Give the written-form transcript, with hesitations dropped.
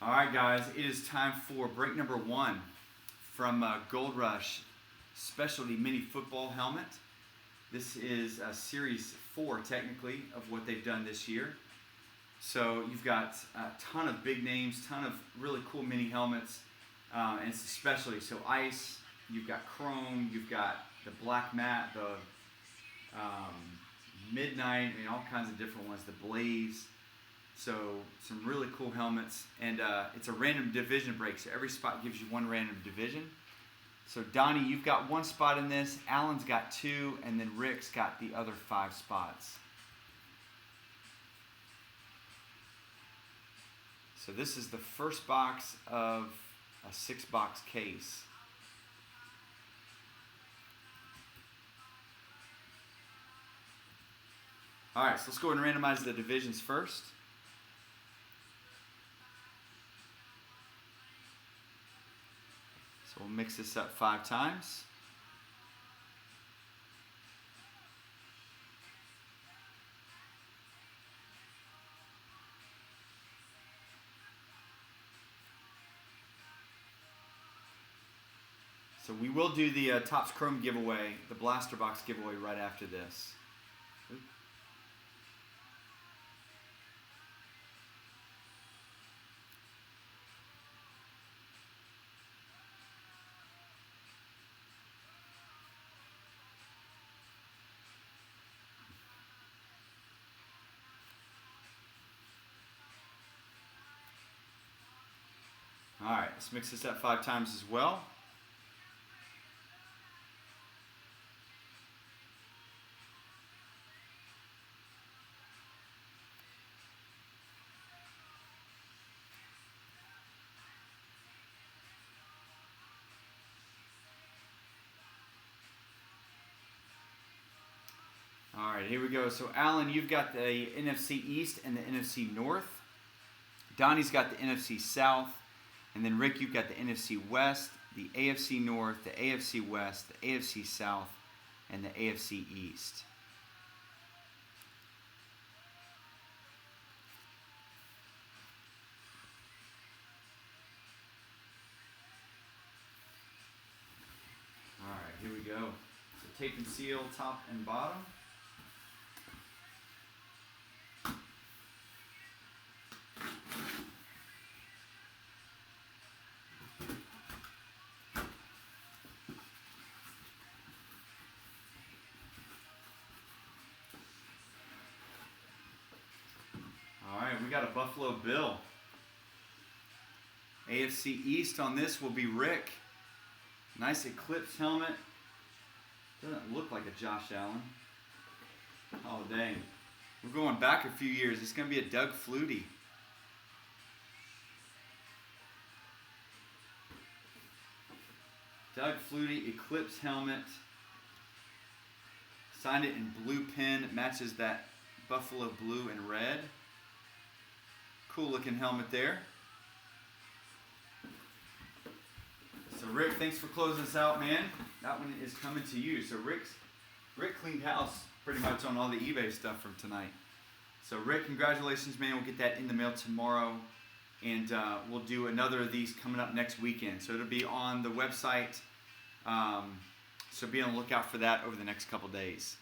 All right, guys, it is time for break number one from Gold Rush Specialty Mini Football Helmet. This is series 4, technically, of what they've done this year. So you've got a ton of big names, ton of really cool mini helmets, and it's a specialty. So ice, you've got chrome, you've got the black matte, the midnight, all kinds of different ones, the blaze. So some really cool helmets, and it's a random division break, so every spot gives you one random division. So Donnie, you've got one spot in this, Alan's got 2, and then Rick's got the other 5 spots. So this is the first box of a 6-box case. All right, so let's go ahead and randomize the divisions first. So we'll mix this up 5 times. So we will do the Topps Chrome giveaway, the blaster box giveaway right after this. Oops. All right, let's mix this up 5 times as well. All right, here we go. So Alan, you've got the NFC East and the NFC North. Donnie's got the NFC South. And then Rick, you've got the NFC West, the AFC North, the AFC West, the AFC South, and the AFC East. All right, here we go. So tape and seal top and bottom. We got a Buffalo Bill. AFC East on this will be Rick. Nice Eclipse helmet. Doesn't look like a Josh Allen. Oh, dang. We're going back a few years. It's going to be a Doug Flutie. Doug Flutie Eclipse helmet. Signed it in blue pen. It matches that Buffalo blue and red. Cool looking helmet there. So Rick, thanks for closing us out, man. That one is coming to you. So Rick cleaned house pretty much on all the eBay stuff from tonight. So Rick, congratulations, man. We'll get that in the mail tomorrow, and we'll do another of these coming up next weekend. So it'll be on the website. So be on the lookout for that over the next couple days.